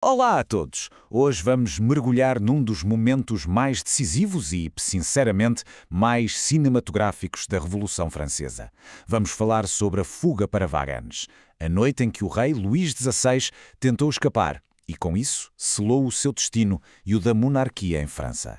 Olá a todos! Hoje vamos mergulhar num dos momentos mais decisivos e, sinceramente, mais cinematográficos da Revolução Francesa. Vamos falar sobre a fuga para Varennes, a noite em que o rei Luís XVI tentou escapar e, com isso, selou o seu destino e o da monarquia em França.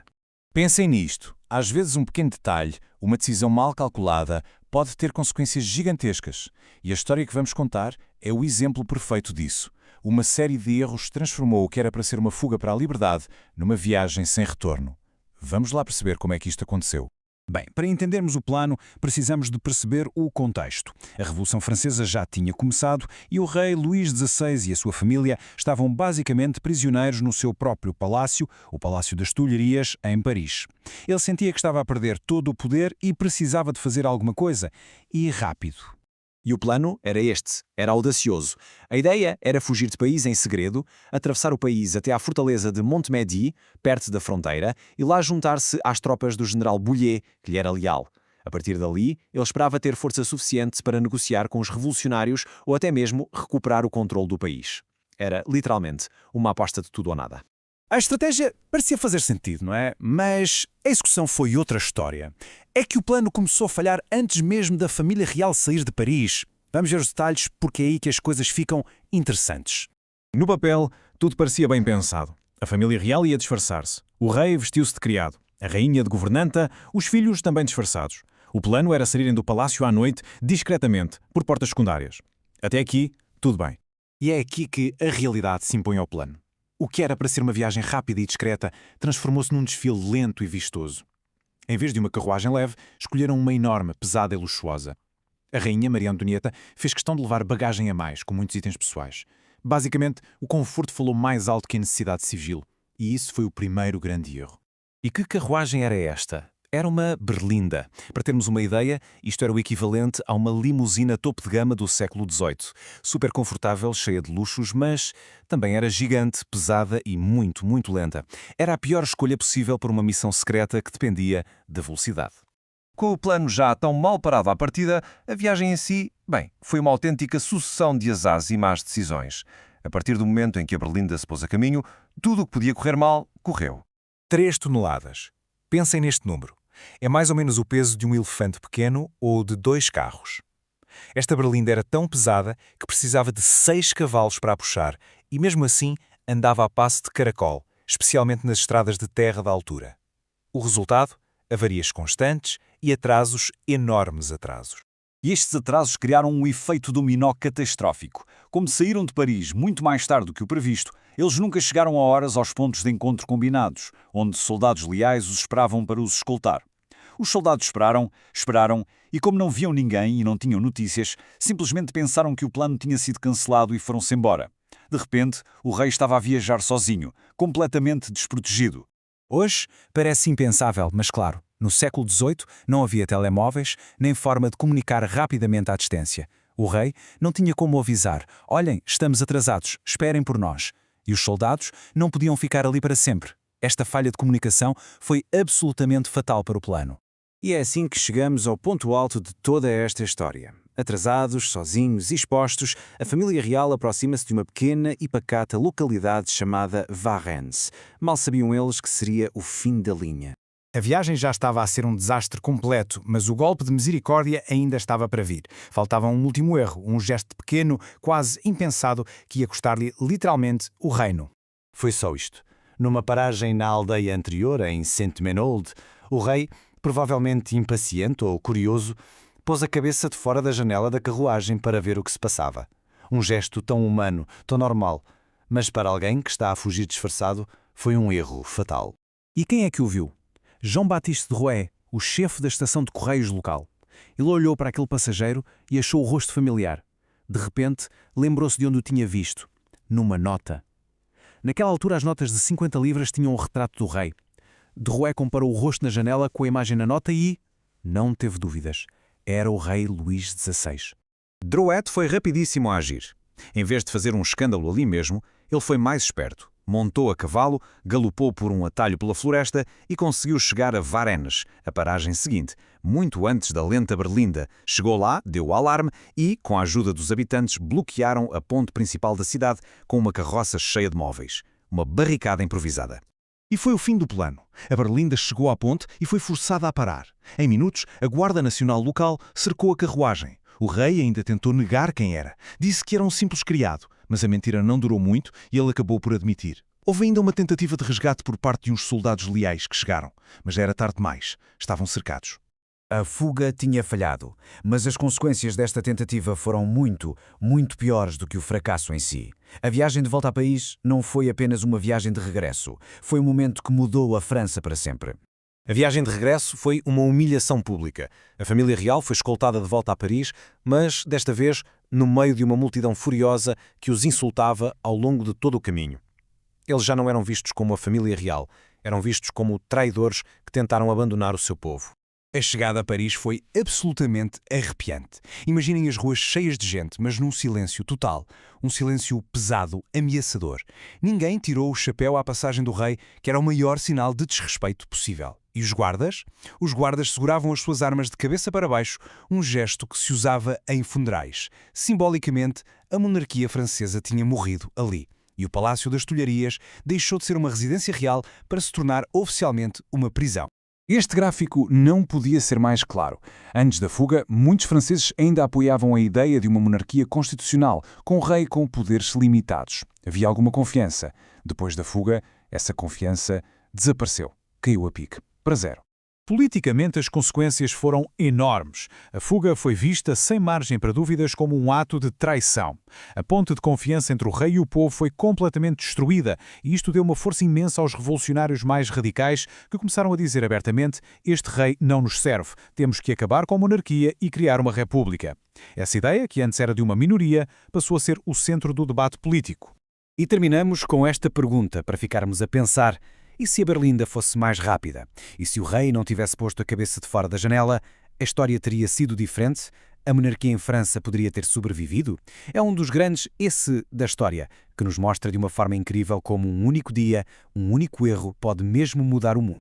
Pensem nisto. Às vezes um pequeno detalhe, uma decisão mal calculada, pode ter consequências gigantescas. E a história que vamos contar é o exemplo perfeito disso. Uma série de erros transformou o que era para ser uma fuga para a liberdade numa viagem sem retorno. Vamos lá perceber como é que isto aconteceu. Bem, para entendermos o plano, precisamos de perceber o contexto. A Revolução Francesa já tinha começado e o rei Luís XVI e a sua família estavam basicamente prisioneiros no seu próprio palácio, o Palácio das Tulherias, em Paris. Ele sentia que estava a perder todo o poder e precisava de fazer alguma coisa, e rápido. E o plano era este, era audacioso. A ideia era fugir de país em segredo, atravessar o país até à fortaleza de Montmédy, perto da fronteira, e lá juntar-se às tropas do general Bouillet, que lhe era leal. A partir dali, ele esperava ter força suficiente para negociar com os revolucionários ou até mesmo recuperar o controle do país. Era, literalmente, uma aposta de tudo ou nada. A estratégia parecia fazer sentido, não é? Mas a execução foi outra história. É que o plano começou a falhar antes mesmo da família real sair de Paris. Vamos ver os detalhes porque é aí que as coisas ficam interessantes. No papel, tudo parecia bem pensado. A família real ia disfarçar-se. O rei vestiu-se de criado. A rainha de governanta, os filhos também disfarçados. O plano era saírem do palácio à noite, discretamente, por portas secundárias. Até aqui, tudo bem. E é aqui que a realidade se impõe ao plano. O que era para ser uma viagem rápida e discreta transformou-se num desfile lento e vistoso. Em vez de uma carruagem leve, escolheram uma enorme, pesada e luxuosa. A rainha Maria Antonieta fez questão de levar bagagem a mais, com muitos itens pessoais. Basicamente, o conforto falou mais alto que a necessidade civil. E isso foi o primeiro grande erro. E que carruagem era esta? Era uma berlinda. Para termos uma ideia, isto era o equivalente a uma limusina topo de gama do século XVIII. Super confortável, cheia de luxos, mas também era gigante, pesada e muito, muito lenta. Era a pior escolha possível para uma missão secreta que dependia da velocidade. Com o plano já tão mal parado à partida, a viagem em si, foi uma autêntica sucessão de azares e más decisões. A partir do momento em que a berlinda se pôs a caminho, tudo o que podia correr mal, correu. 3 toneladas. Pensem neste número. É mais ou menos o peso de um elefante pequeno ou de 2 carros. Esta berlinda era tão pesada que precisava de 6 cavalos para a puxar e, mesmo assim, andava a passo de caracol, especialmente nas estradas de terra da altura. O resultado? Avarias constantes e atrasos, enormes atrasos. E estes atrasos criaram um efeito dominó catastrófico. Como saíram de Paris muito mais tarde do que o previsto, eles nunca chegaram a horas aos pontos de encontro combinados, onde soldados leais os esperavam para os escoltar. Os soldados esperaram e, como não viam ninguém e não tinham notícias, simplesmente pensaram que o plano tinha sido cancelado e foram-se embora. De repente, o rei estava a viajar sozinho, completamente desprotegido. Hoje parece impensável, mas claro, no século XVIII não havia telemóveis nem forma de comunicar rapidamente à distância. O rei não tinha como avisar: olhem, estamos atrasados, esperem por nós. E os soldados não podiam ficar ali para sempre. Esta falha de comunicação foi absolutamente fatal para o plano. E é assim que chegamos ao ponto alto de toda esta história. Atrasados, sozinhos e expostos, a família real aproxima-se de uma pequena e pacata localidade chamada Varennes. Mal sabiam eles que seria o fim da linha. A viagem já estava a ser um desastre completo, mas o golpe de misericórdia ainda estava para vir. Faltava um último erro, um gesto pequeno, quase impensado, que ia custar-lhe literalmente o reino. Foi só isto. Numa paragem na aldeia anterior, em Saint-Menold, o rei, provavelmente impaciente ou curioso, pôs a cabeça de fora da janela da carruagem para ver o que se passava. Um gesto tão humano, tão normal, mas para alguém que está a fugir disfarçado, foi um erro fatal. E quem é que o viu? Jean-Baptiste Drouet, o chefe da estação de correios local. Ele olhou para aquele passageiro e achou o rosto familiar. De repente, lembrou-se de onde o tinha visto. Numa nota. Naquela altura, as notas de 50 livras tinham o retrato do rei. Drouet comparou o rosto na janela com a imagem na nota e... não teve dúvidas. Era o rei Luís XVI. Drouet foi rapidíssimo a agir. Em vez de fazer um escândalo ali mesmo, ele foi mais esperto. Montou a cavalo, galopou por um atalho pela floresta e conseguiu chegar a Varennes, a paragem seguinte, muito antes da lenta Berlinda. Chegou lá, deu o alarme e, com a ajuda dos habitantes, bloquearam a ponte principal da cidade com uma carroça cheia de móveis. Uma barricada improvisada. E foi o fim do plano. A Berlinda chegou à ponte e foi forçada a parar. Em minutos, a Guarda Nacional local cercou a carruagem. O rei ainda tentou negar quem era. Disse que era um simples criado, mas a mentira não durou muito e ele acabou por admitir. Houve ainda uma tentativa de resgate por parte de uns soldados leais que chegaram, mas já era tarde demais. Estavam cercados. A fuga tinha falhado, mas as consequências desta tentativa foram muito piores do que o fracasso em si. A viagem de volta a Paris não foi apenas uma viagem de regresso, foi um momento que mudou a França para sempre. A viagem de regresso foi uma humilhação pública. A família real foi escoltada de volta a Paris, mas, desta vez, no meio de uma multidão furiosa que os insultava ao longo de todo o caminho. Eles já não eram vistos como a família real, eram vistos como traidores que tentaram abandonar o seu povo. A chegada a Paris foi absolutamente arrepiante. Imaginem as ruas cheias de gente, mas num silêncio total. Um silêncio pesado, ameaçador. Ninguém tirou o chapéu à passagem do rei, que era o maior sinal de desrespeito possível. E os guardas? Os guardas seguravam as suas armas de cabeça para baixo, um gesto que se usava em funerais. Simbolicamente, a monarquia francesa tinha morrido ali. E o Palácio das Tulharias deixou de ser uma residência real para se tornar oficialmente uma prisão. Este gráfico não podia ser mais claro. Antes da fuga, muitos franceses ainda apoiavam a ideia de uma monarquia constitucional, com um rei com poderes limitados. Havia alguma confiança. Depois da fuga, essa confiança desapareceu. Caiu a pique. Para zero. Politicamente, as consequências foram enormes. A fuga foi vista, sem margem para dúvidas, como um ato de traição. A ponte de confiança entre o rei e o povo foi completamente destruída, e isto deu uma força imensa aos revolucionários mais radicais, que começaram a dizer abertamente: este rei não nos serve, temos que acabar com a monarquia e criar uma república. Essa ideia, que antes era de uma minoria, passou a ser o centro do debate político. E terminamos com esta pergunta, para ficarmos a pensar: e se a Berlinda fosse mais rápida? E se o rei não tivesse posto a cabeça de fora da janela, a história teria sido diferente? A monarquia em França poderia ter sobrevivido? É um dos grandes esse da história, que nos mostra de uma forma incrível como um único dia, um único erro pode mesmo mudar o mundo.